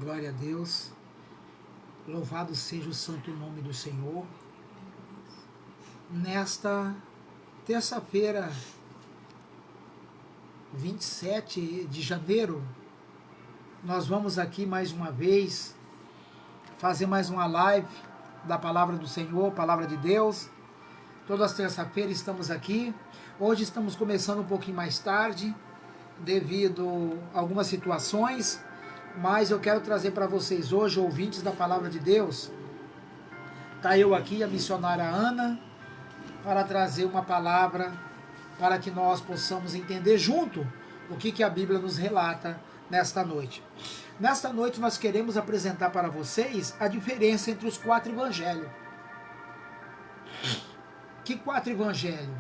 Glória a Deus. Louvado seja o santo nome do Senhor. Nesta terça-feira, 27 de janeiro, nós vamos aqui mais uma vez fazer mais uma live da Palavra do Senhor, Palavra de Deus. Todas as terças-feiras estamos aqui. Hoje estamos começando um pouquinho mais tarde, devido a algumas situações, mas eu quero trazer para vocês hoje, ouvintes da Palavra de Deus. Está eu aqui, a missionária Ana, para trazer uma palavra para que nós possamos entender junto o que a Bíblia nos relata nesta noite. Nesta noite nós queremos apresentar para vocês a diferença entre os 4 evangelhos. Que 4 evangelhos?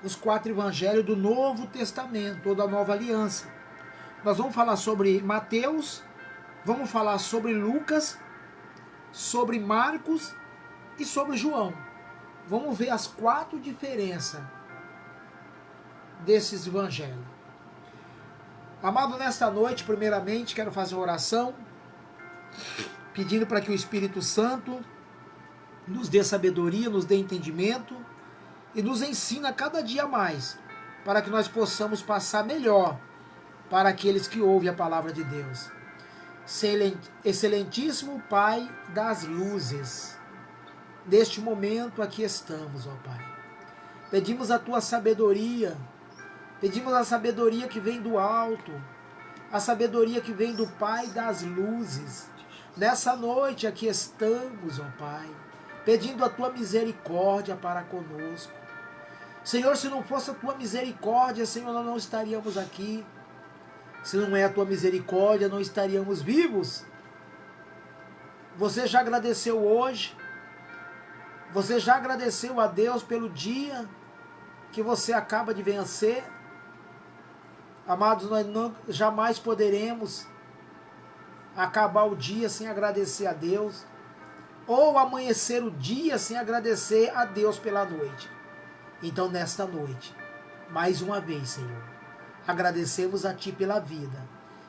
Os 4 evangelhos do Novo Testamento, ou da Nova Aliança. Nós vamos falar sobre Mateus, vamos falar sobre Lucas, sobre Marcos e sobre João. Vamos ver as 4 diferenças desses evangelhos. Amado, nesta noite, primeiramente, quero fazer uma oração, pedindo para que o Espírito Santo nos dê sabedoria, nos dê entendimento e nos ensina cada dia mais, para que nós possamos passar melhor para aqueles que ouvem a palavra de Deus. Excelentíssimo Pai das luzes, neste momento aqui estamos, ó Pai. Pedimos a Tua sabedoria, pedimos a sabedoria que vem do alto, a sabedoria que vem do Pai das luzes. Nessa noite aqui estamos, ó Pai, pedindo a Tua misericórdia para conosco. Senhor, se não fosse a Tua misericórdia, Senhor, nós não estaríamos aqui. Se não é a Tua misericórdia, não estaríamos vivos. Você já agradeceu hoje? Você já agradeceu a Deus pelo dia que você acaba de vencer? Amados, nós jamais poderemos acabar o dia sem agradecer a Deus, ou amanhecer o dia sem agradecer a Deus pela noite. Então, nesta noite, mais uma vez, Senhor, agradecemos a Ti pela vida.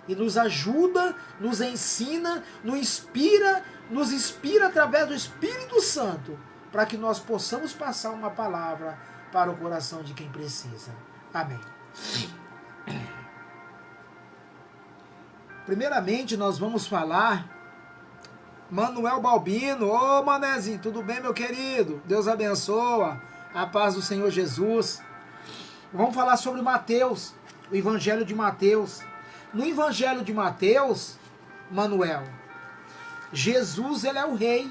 E nos ajuda, nos ensina, nos inspira através do Espírito Santo, para que nós possamos passar uma palavra para o coração de quem precisa. Amém. Primeiramente, nós vamos falar Manuel Balbino. Ô, Manezinho, tudo bem, meu querido? Deus abençoa. A paz do Senhor Jesus. Vamos falar sobre Mateus, o Evangelho de Mateus. No Evangelho de Mateus, Manuel, Jesus, ele é o rei.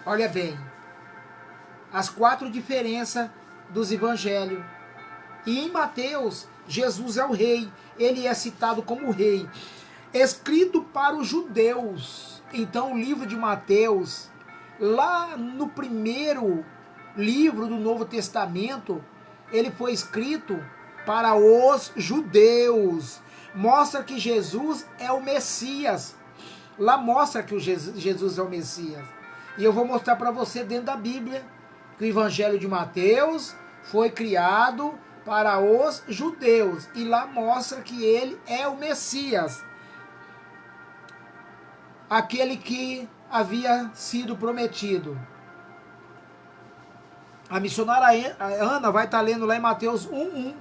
Olha bem, as 4 diferenças dos evangelhos. E em Mateus, Jesus é o rei. Ele é citado como rei. Escrito para os judeus. Então, o livro de Mateus, lá no primeiro livro do Novo Testamento, ele foi escrito para os judeus. Mostra que Jesus é o Messias. Lá mostra que Jesus é o Messias. E eu vou mostrar para você dentro da Bíblia que o Evangelho de Mateus foi criado para os judeus. E lá mostra que ele é o Messias. Aquele que havia sido prometido. A missionária Ana vai estar lendo lá em Mateus 1:1.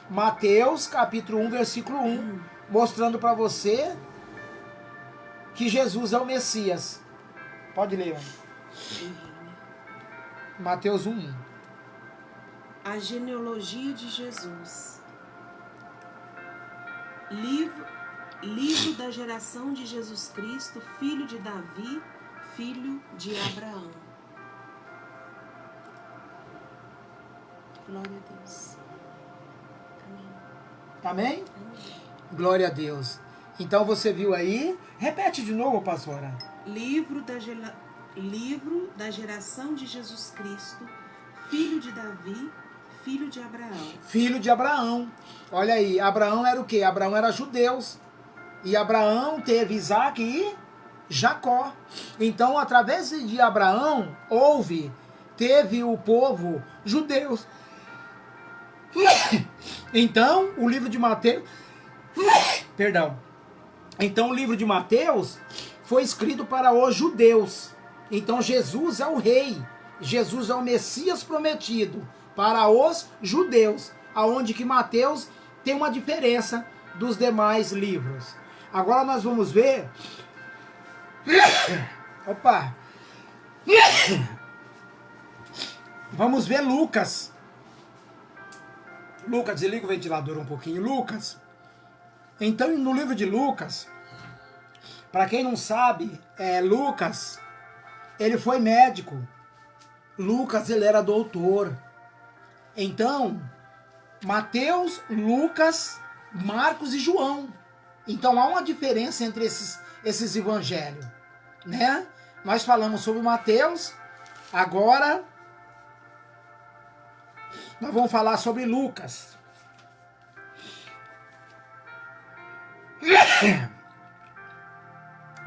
Mateus capítulo 1, versículo 1. Mostrando para você que Jesus é o Messias. Pode ler, Ana. Mateus 1:1. A genealogia de Jesus. Livro da geração de Jesus Cristo, filho de Davi, filho de Abraão. Glória a Deus. Amém. Amém? Glória a Deus. Então você viu aí? Repete de novo, pastora. Livro da geração de Jesus Cristo, filho de Davi, filho de Abraão. Filho de Abraão. Olha aí, Abraão era o quê? Abraão era judeus. E Abraão teve Isaac e Jacó. Então, através de Abraão, teve o povo judeus. Então, o livro de Mateus, Então o livro de Mateus foi escrito para os judeus. Então Jesus é o rei, Jesus é o Messias prometido para os judeus, aonde que Mateus tem uma diferença dos demais livros. Agora nós vamos ver... Opa! Vamos ver Lucas. Lucas, desliga o ventilador um pouquinho. Lucas. Então, no livro de Lucas, para quem não sabe, Lucas, ele foi médico. Lucas, ele era doutor. Então, Mateus, Lucas, Marcos e João. Então, há uma diferença entre esses evangelhos, né? Nós falamos sobre Mateus, agora nós vamos falar sobre Lucas.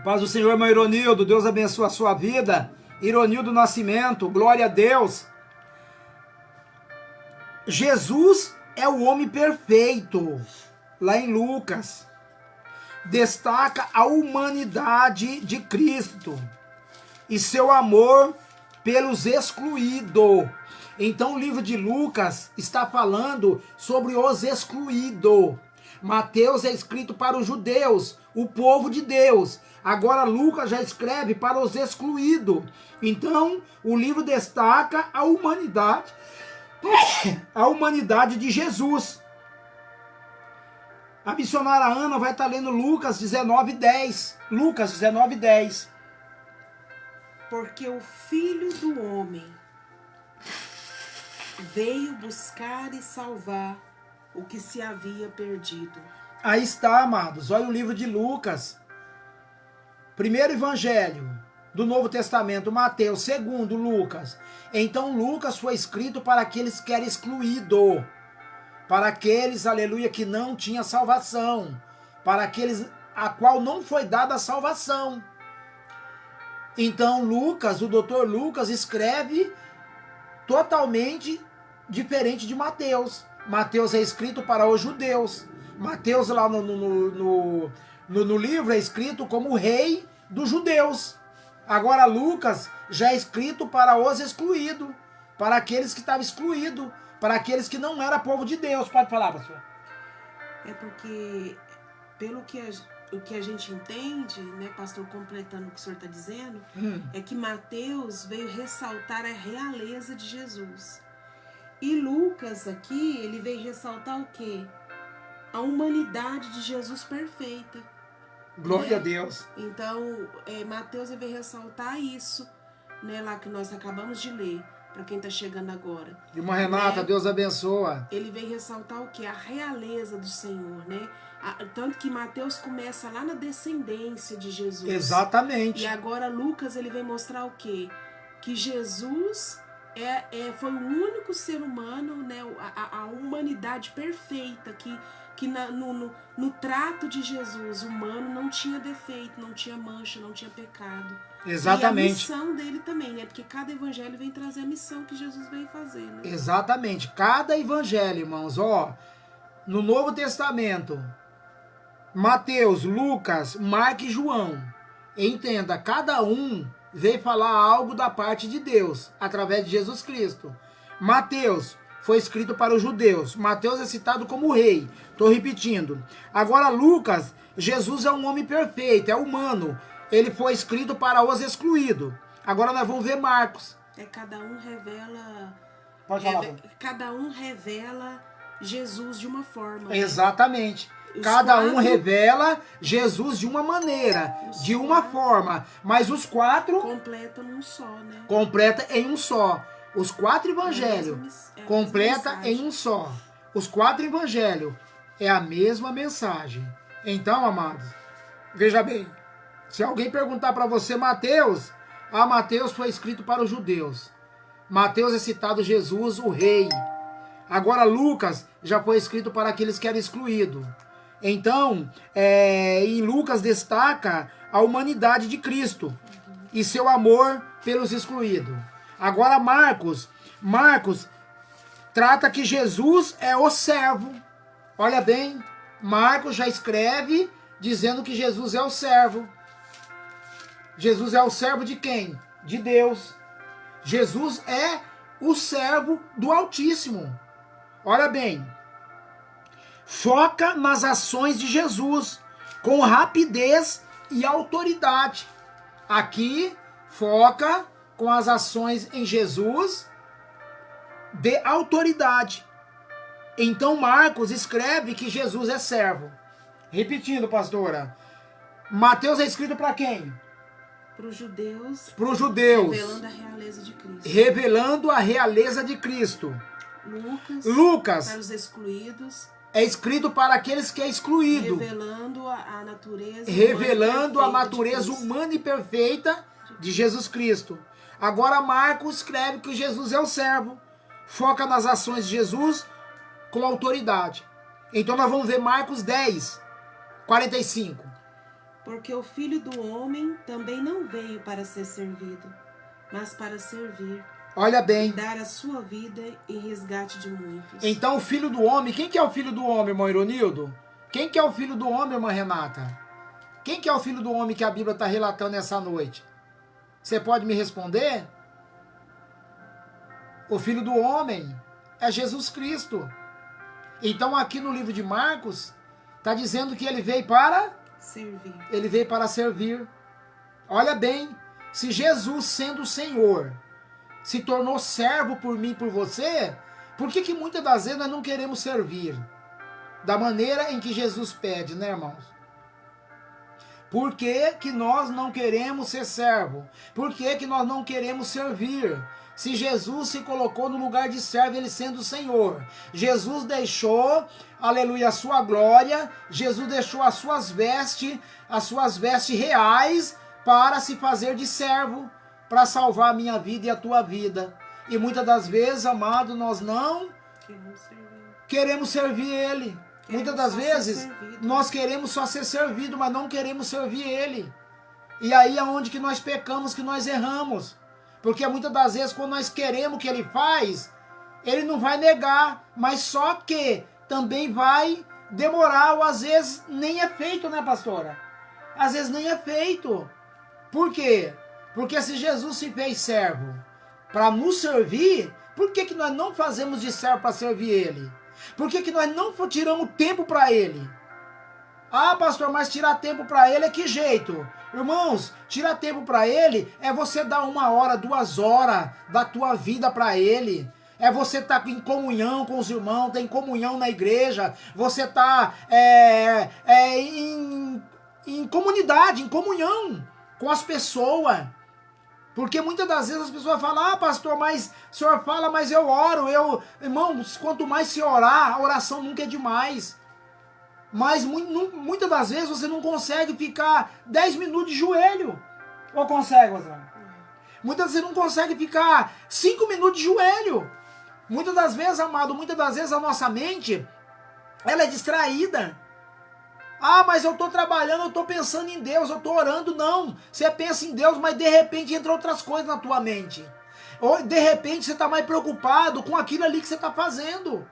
Paz do Senhor, irmão Ironildo, Deus abençoe a sua vida. Ironildo Nascimento, glória a Deus. Jesus é o homem perfeito, lá em Lucas. Destaca a humanidade de Cristo e seu amor pelos excluídos. Então o livro de Lucas está falando sobre os excluídos. Mateus é escrito para os judeus, o povo de Deus. Agora Lucas já escreve para os excluídos. Então o livro destaca a humanidade de Jesus. A missionária Ana vai estar lendo Lucas 19:10. Lucas 19:10. Porque o Filho do Homem veio buscar e salvar o que se havia perdido. Aí está, amados. Olha o livro de Lucas. Primeiro evangelho do Novo Testamento, Mateus. Segundo, Lucas. Então Lucas foi escrito para aqueles que eram excluídos. Para aqueles, aleluia, que não tinha salvação. Para aqueles a qual não foi dada a salvação. Então Lucas, o doutor Lucas, escreve totalmente diferente de Mateus. Mateus é escrito para os judeus. Mateus lá no livro é escrito como o rei dos judeus. Agora Lucas já é escrito para os excluídos. Para aqueles que estavam excluídos. Para aqueles que não eram povo de Deus. Pode falar, pastor. É porque, pelo que a gente entende, né, pastor, completando o que o senhor está dizendo, é que Mateus veio ressaltar a realeza de Jesus. E Lucas aqui, ele veio ressaltar o quê? A humanidade de Jesus perfeita. Glória a Deus. Então, Mateus veio ressaltar isso, né, lá que nós acabamos de ler. Para quem está chegando agora. Irmã Renata, Deus abençoa. Ele vem ressaltar o que? A realeza do Senhor, né? Tanto que Mateus começa lá na descendência de Jesus. Exatamente. E agora Lucas, ele vem mostrar o quê? Que Jesus foi o único ser humano, né? A humanidade perfeita, que no trato de Jesus humano não tinha defeito, não tinha mancha, não tinha pecado. Exatamente. E a missão dele também, né? Porque cada evangelho vem trazer a missão que Jesus veio fazer, né? Exatamente. Cada evangelho, irmãos, no Novo Testamento, Mateus, Lucas, Marcos e João, entenda, cada um veio falar algo da parte de Deus, através de Jesus Cristo. Mateus foi escrito para os judeus. Mateus é citado como rei. Estou repetindo. Agora Lucas, Jesus é um homem perfeito, é humano. Ele foi escrito para os excluídos. Agora nós vamos ver Marcos. Cada um revela... Pode falar. Cada um revela Jesus de uma forma. Exatamente. Cada um revela Jesus de uma maneira, de uma forma. Mas os 4... completam num só, né? Completa em um só. Os 4 evangelhos completa em um só. Os 4 evangelhos é a mesma mensagem. Então, amados, veja bem. Se alguém perguntar para você, Mateus, Mateus foi escrito para os judeus. Mateus é citado Jesus, o rei. Agora Lucas já foi escrito para aqueles que eram excluídos. Então, em Lucas destaca a humanidade de Cristo e seu amor pelos excluídos. Agora Marcos trata que Jesus é o servo. Olha bem, Marcos já escreve dizendo que Jesus é o servo. Jesus é o servo de quem? De Deus. Jesus é o servo do Altíssimo. Olha bem, foca nas ações de Jesus com rapidez e autoridade. Aqui, foca com as ações em Jesus de autoridade. Então Marcos escreve que Jesus é servo. Repetindo, pastora. Mateus é escrito para quem? Para os judeus. Para os judeus. Revelando a realeza de Cristo. Revelando a realeza de Cristo. Lucas. Para os excluídos. É escrito para aqueles que é excluído. Revelando a natureza. Revelando a natureza humana e perfeita de Jesus Cristo. Agora Marcos escreve que Jesus é o servo. Foca nas ações de Jesus com autoridade. Então nós vamos ver Marcos 10, 45. Porque o Filho do Homem também não veio para ser servido, mas para servir. Olha bem. Dar a sua vida em resgate de muitos. Então o Filho do Homem, quem que é o Filho do Homem, irmão Ironildo? Quem que é o Filho do Homem, irmã Renata? Quem que é o Filho do Homem que a Bíblia está relatando essa noite? Você pode me responder? O Filho do Homem é Jesus Cristo. Então aqui no livro de Marcos, está dizendo que ele veio para servir. Ele veio para servir. Olha bem, se Jesus sendo o Senhor se tornou servo por mim e por você, por que muitas das vezes nós não queremos servir da maneira em que Jesus pede, né, irmãos? Por que nós não queremos ser servo? Por que nós não queremos servir? Se Jesus se colocou no lugar de servo, ele sendo o Senhor. Jesus deixou, aleluia, a sua glória. Jesus deixou as suas vestes reais para se fazer de servo, para salvar a minha vida e a tua vida. E muitas das vezes, amado, nós não queremos servir ele. Muitas das vezes, nós queremos só ser servido, mas não queremos servir ele. E aí é onde que nós pecamos, que nós erramos. Porque muitas das vezes, quando nós queremos o que ele faz, ele não vai negar, mas só que também vai demorar, ou às vezes nem é feito, né, pastora? Às vezes nem é feito. Por quê? Porque se Jesus se fez servo para nos servir, por que nós não fazemos de servo para servir ele? Por que nós não tiramos tempo para ele? Ah, pastor, mas tirar tempo para ele é que jeito? Irmãos, tirar tempo para ele é você dar 1 hora, 2 horas da tua vida para ele. É você estar em comunhão com os irmãos, em comunhão na igreja. Você está em comunidade, em comunhão com as pessoas. Porque muitas das vezes as pessoas falam, ah, pastor, mas o senhor fala, mas eu oro. Irmãos, quanto mais se orar, a oração nunca é demais. Mas muitas das vezes você não consegue ficar 10 minutos de joelho. Ou consegue, Rosana? Muitas vezes você não consegue ficar 5 minutos de joelho. Muitas das vezes, amado, a nossa mente, ela é distraída. Ah, mas eu estou trabalhando, eu estou pensando em Deus, eu estou orando. Não, você pensa em Deus, mas de repente entram outras coisas na tua mente. Ou de repente você está mais preocupado com aquilo ali que você está fazendo.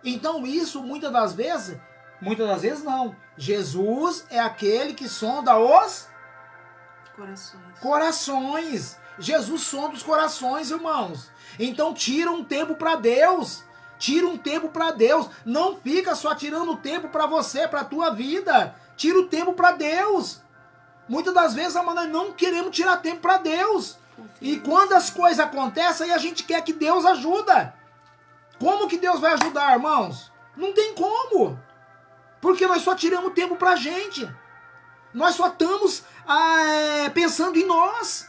Então isso, muitas das vezes não. Jesus é aquele que sonda os corações. Jesus sonda os corações, irmãos. Então tira um tempo para Deus. Tira um tempo para Deus. Não fica só tirando tempo para você, para a tua vida. Tira o tempo para Deus. Muitas das vezes, nós não queremos tirar tempo para Deus. E quando as coisas acontecem, aí a gente quer que Deus ajuda. Como que Deus vai ajudar, irmãos? Não tem como. Porque nós só tiramos tempo pra gente. Nós só estamos pensando em nós.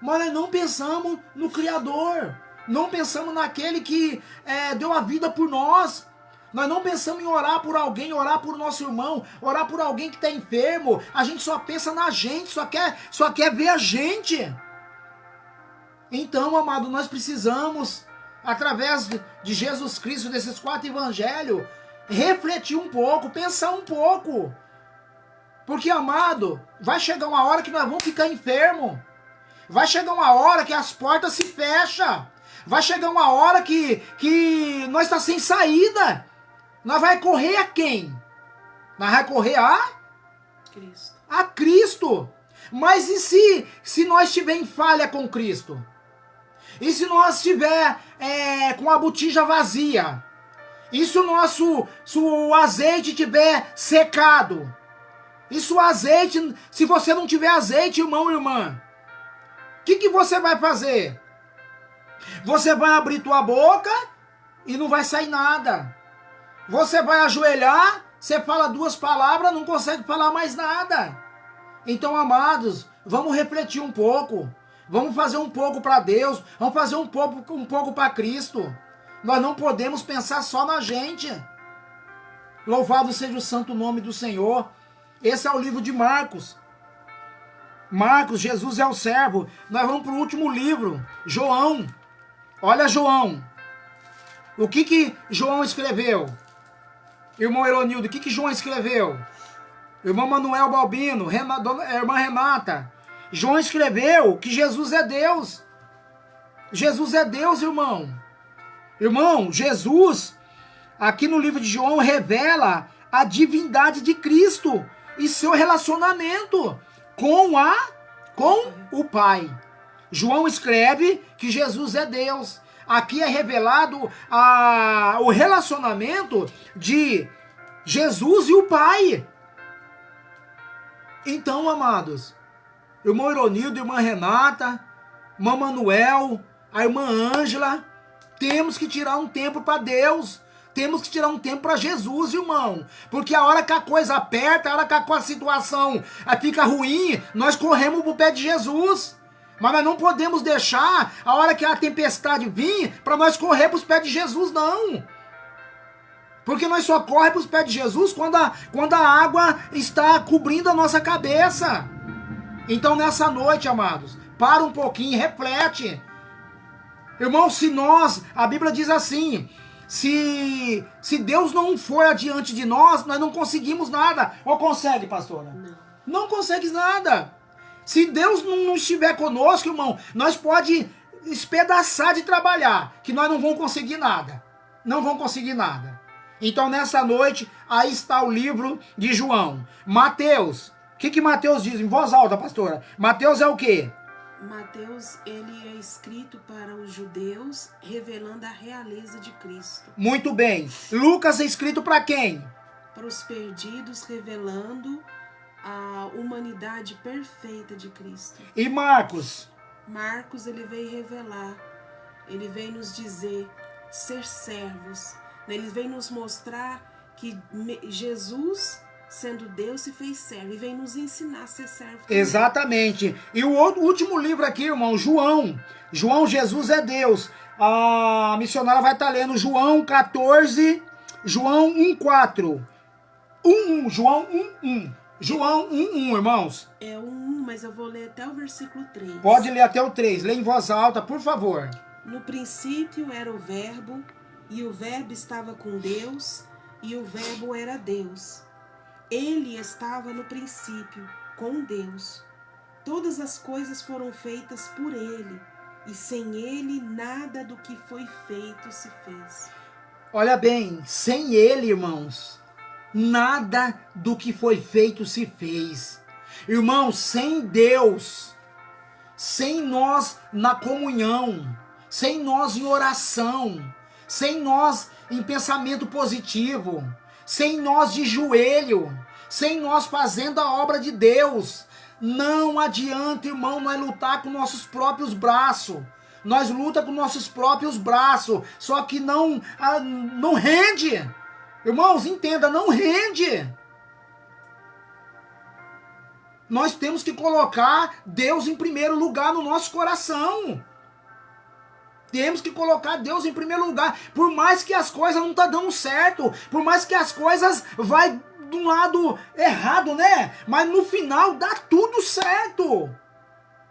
Mas nós não pensamos no Criador. Não pensamos naquele que deu a vida por nós. Nós não pensamos em orar por alguém, orar por nosso irmão, orar por alguém que está enfermo. A gente só pensa na gente, só quer ver a gente. Então, amado, nós precisamos, através de Jesus Cristo, desses 4 evangelhos, refletir um pouco, pensar um pouco. Porque, amado, vai chegar uma hora que nós vamos ficar enfermos. Vai chegar uma hora que as portas se fecham. Vai chegar uma hora que nós estamos sem saída. Nós vai correr a quem? Nós vai correr a Cristo. A Cristo. Mas e se nós estiver em falha com Cristo? E se nós estiver com a botija vazia? E se o azeite estiver secado? E se o azeite, se você não tiver azeite, irmão e irmã, o que você vai fazer? Você vai abrir tua boca e não vai sair nada. Você vai ajoelhar, você fala 2 palavras, não consegue falar mais nada. Então, amados, vamos refletir um pouco. Vamos fazer um pouco para Deus. Vamos fazer um pouco para Cristo. Nós não podemos pensar só na gente. Louvado seja o santo nome do Senhor. Esse é o livro de Marcos. Marcos, Jesus é o servo. Nós vamos para o último livro, João. Olha João. O que João escreveu? Irmão Eronildo, o que João escreveu? Irmão Manuel Balbino, irmã Renata. João escreveu que Jesus é Deus. Jesus é Deus, irmão. Irmão, Jesus, aqui no livro de João, revela a divindade de Cristo e seu relacionamento com o Pai. João escreve que Jesus é Deus. Aqui é revelado o relacionamento de Jesus e o Pai. Então, amados, irmão Ironildo, irmã Renata, irmã Manuel, a irmã Ângela, temos que tirar um tempo para Deus. Temos que tirar um tempo para Jesus, irmão. Porque a hora que a coisa aperta, a hora que a situação fica ruim, nós corremos pro pé de Jesus. Mas nós não podemos deixar a hora que a tempestade vir para nós correr para os pés de Jesus, não. Porque nós só corremos para os pés de Jesus quando a água está cobrindo a nossa cabeça. Então nessa noite, amados, para um pouquinho, reflete. Irmão, a Bíblia diz assim, se Deus não for adiante de nós não conseguimos nada. Ou consegue, pastora? Não consegue nada. Se Deus não estiver conosco, irmão, nós pode espedaçar de trabalhar, que nós não vamos conseguir nada. Não vamos conseguir nada. Então, nessa noite, aí está o livro de João. Mateus, o que Mateus diz? Em voz alta, pastora. Mateus é o quê? Mateus, ele é escrito para os judeus, revelando a realeza de Cristo. Muito bem. Lucas é escrito para quem? Para os perdidos, revelando a humanidade perfeita de Cristo. E Marcos? Marcos, ele veio revelar, ele veio nos dizer, ser servos. Ele veio nos mostrar que Jesus, sendo Deus, se fez servo. E vem nos ensinar a ser servo também. Exatamente. E o último livro aqui, irmão, João. João, Jesus é Deus. A missionária vai estar lendo João 14, João 1:4. 1:1, João 1:1. João 1:1, irmãos. É 1:1, mas eu vou ler até o versículo 3. Pode ler até o 3. Lê em voz alta, por favor. No princípio era o Verbo, e o Verbo estava com Deus, e o Verbo era Deus. Ele estava no princípio com Deus. Todas as coisas foram feitas por ele, e sem ele nada do que foi feito se fez. Olha bem, sem ele, irmãos, nada do que foi feito se fez. Irmãos, sem Deus, sem nós na comunhão, sem nós em oração, sem nós em pensamento positivo, sem nós de joelho, sem nós fazendo a obra de Deus, não adianta, irmão, nós lutar com nossos próprios braços. Nós lutamos com nossos próprios braços, só que não rende. Irmãos, entenda, não rende. Nós temos que colocar Deus em primeiro lugar no nosso coração. Temos que colocar Deus em primeiro lugar. Por mais que as coisas não estão dando certo, por mais que as coisas vai de um lado errado, né? Mas no final dá tudo certo.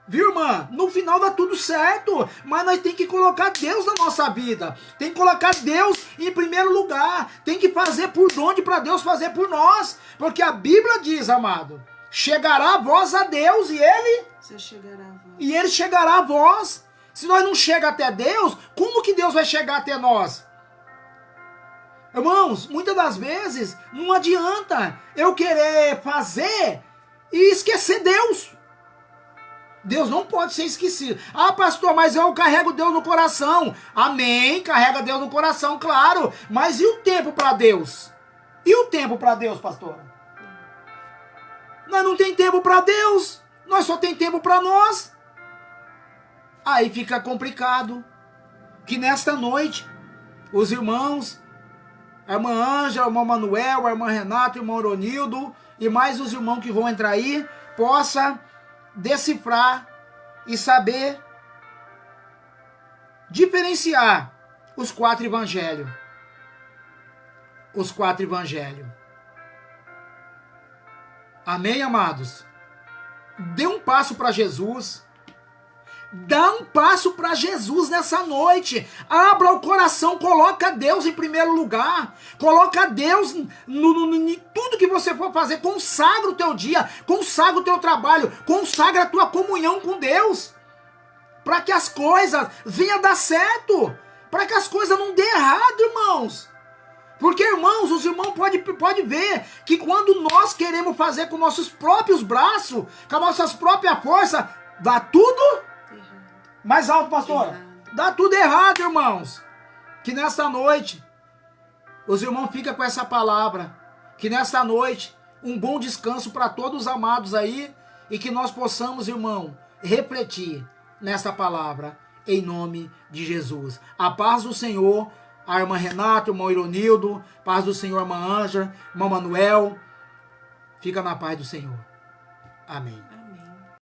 Viu, irmã? No final dá tudo certo. Mas nós temos que colocar Deus na nossa vida. Tem que colocar Deus em primeiro lugar. Tem que fazer por onde para Deus fazer por nós. Porque a Bíblia diz, amado, chegará a vós a Deus e Ele... E Ele chegará a vós. Se nós não chegamos até Deus, como que Deus vai chegar até nós? Irmãos, muitas das vezes não adianta eu querer fazer e esquecer Deus. Deus não pode ser esquecido. Ah, pastor, mas eu carrego Deus no coração. Amém, carrega Deus no coração, claro. Mas e o tempo para Deus? E o tempo para Deus, pastor? Nós não tem tempo para Deus. Nós só tem tempo para nós. Aí fica complicado. Que nesta noite, os irmãos, a irmã Ângela, o irmão Manuel, a irmã Renata, o irmão Ronildo e mais os irmãos que vão entrar aí, possa decifrar e saber diferenciar os 4 evangelhos. Os 4 evangelhos. Amém, amados? Dê um passo para Jesus. Dá um passo para Jesus nessa noite. Abra o coração, coloca Deus em primeiro lugar. Coloca Deus em tudo que você for fazer. Consagra o teu dia, consagra o teu trabalho, consagra a tua comunhão com Deus. Para que as coisas venham dar certo. Para que as coisas não dêem errado, irmãos. Porque, irmãos, os irmãos podem ver que quando nós queremos fazer com nossos próprios braços, com as nossas próprias forças, dá tudo mais alto, pastora. Dá tudo errado, irmãos. Que nesta noite, os irmãos ficam com essa palavra. Que nesta noite, um bom descanso para todos os amados aí. E que nós possamos, irmão, refletir nessa palavra. Em nome de Jesus. A paz do Senhor, a irmã Renata, o irmão Ironildo. Paz do Senhor, a irmã Ângela, irmão Manuel. Fica na paz do Senhor. Amém.